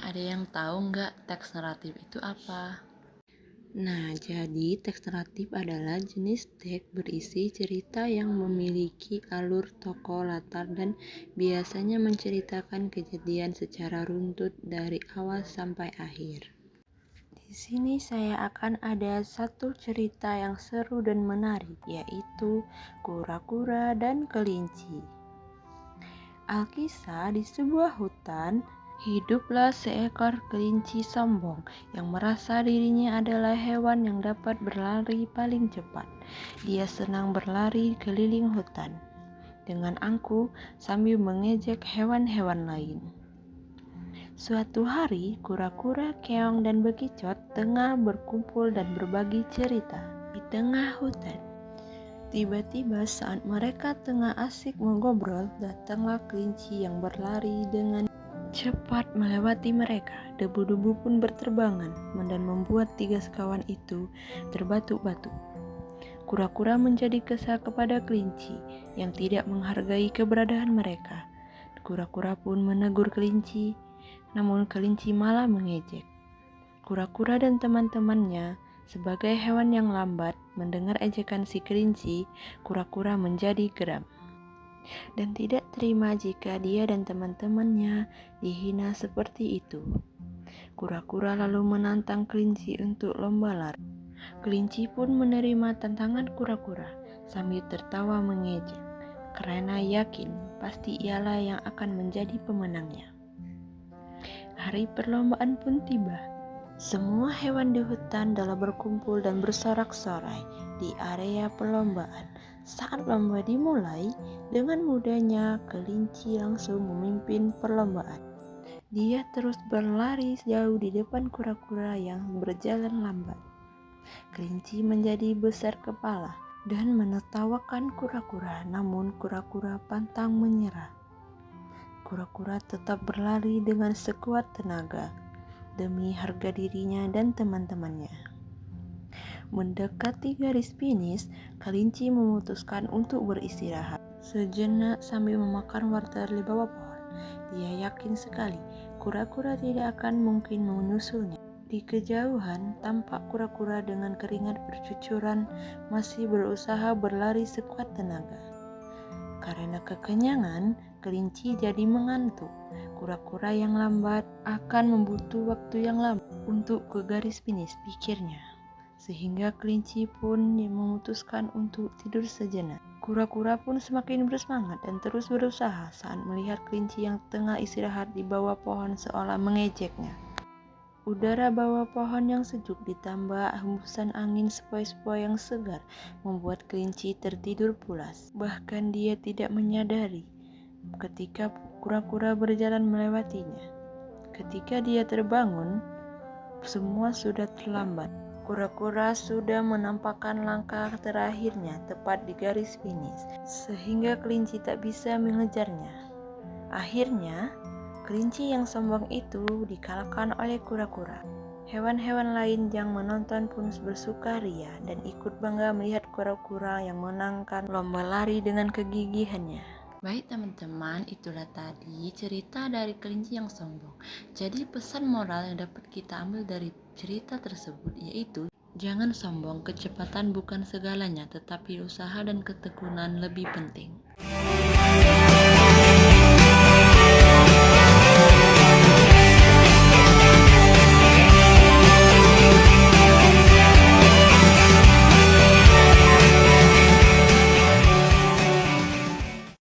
Ada yang tahu nggak teks naratif itu apa? Nah, jadi teks naratif adalah jenis teks berisi cerita yang memiliki alur tokoh latar dan biasanya menceritakan kejadian secara runtut dari awal sampai akhir. Di sini saya akan ada satu cerita yang seru dan menarik, yaitu Kura-kura dan Kelinci. Alkisah, di sebuah hutan, hiduplah seekor kelinci sombong yang merasa dirinya adalah hewan yang dapat berlari paling cepat. Dia senang berlari keliling hutan dengan angkuh sambil mengejek hewan-hewan lain. Suatu hari, kura-kura, keong, dan bekicot tengah berkumpul dan berbagi cerita di tengah hutan. Tiba-tiba saat mereka tengah asik mengobrol, datanglah kelinci yang berlari dengan cepat melewati mereka. Debu-debu pun berterbangan dan membuat tiga sekawan itu terbatuk-batuk. Kura-kura menjadi kesal kepada kelinci yang tidak menghargai keberadaan mereka. Kura-kura pun menegur kelinci, namun kelinci malah mengejek. Kura-kura dan teman-temannya sebagai hewan yang lambat mendengar ejekan si kelinci, kura-kura menjadi geram dan tidak terima jika dia dan teman-temannya dihina seperti itu. Kura-kura lalu menantang kelinci untuk lomba lari. Kelinci pun menerima tantangan kura-kura sambil tertawa mengejek karena yakin pasti ialah yang akan menjadi pemenangnya. Hari perlombaan pun tiba. Semua hewan di hutan telah berkumpul dan bersorak-sorai di area perlombaan. Saat lomba dimulai, dengan mudahnya kelinci langsung memimpin perlombaan. Dia terus berlari jauh di depan kura-kura yang berjalan lambat. Kelinci menjadi besar kepala dan menertawakan kura-kura, namun kura-kura pantang menyerah. Kura-kura tetap berlari dengan sekuat tenaga demi harga dirinya dan teman-temannya. Mendekati garis finish, kelinci memutuskan untuk beristirahat sejenak sambil memakan wortel di bawah pohon. Dia yakin sekali kura-kura tidak akan mungkin menyusulnya. Di kejauhan, tampak kura-kura dengan keringat bercucuran masih berusaha berlari sekuat tenaga. Karena kekenyangan, kelinci jadi mengantuk. Kura-kura yang lambat akan membutuh waktu yang lama untuk ke garis finish, pikirnya. Sehingga kelinci pun memutuskan untuk tidur sejenak. Kura-kura pun semakin bersemangat dan terus berusaha saat melihat kelinci yang tengah istirahat di bawah pohon seolah mengejeknya. Udara bawah pohon yang sejuk ditambah hembusan angin sepoi-sepoi yang segar membuat kelinci tertidur pulas. Bahkan dia tidak menyadari ketika kura-kura berjalan melewatinya. Ketika dia terbangun, semua sudah terlambat. Kura-kura sudah menampakkan langkah terakhirnya tepat di garis finish, sehingga kelinci tak bisa mengejarnya. Akhirnya, kelinci yang sombong itu dikalahkan oleh kura-kura. Hewan-hewan lain yang menonton pun bersukaria dan ikut bangga melihat kura-kura yang menangkan lomba lari dengan kegigihannya. Baik teman-teman, itulah tadi cerita dari kelinci yang sombong. Jadi pesan moral yang dapat kita ambil dari cerita tersebut yaitu jangan sombong, kecepatan bukan segalanya, tetapi usaha dan ketekunan lebih penting.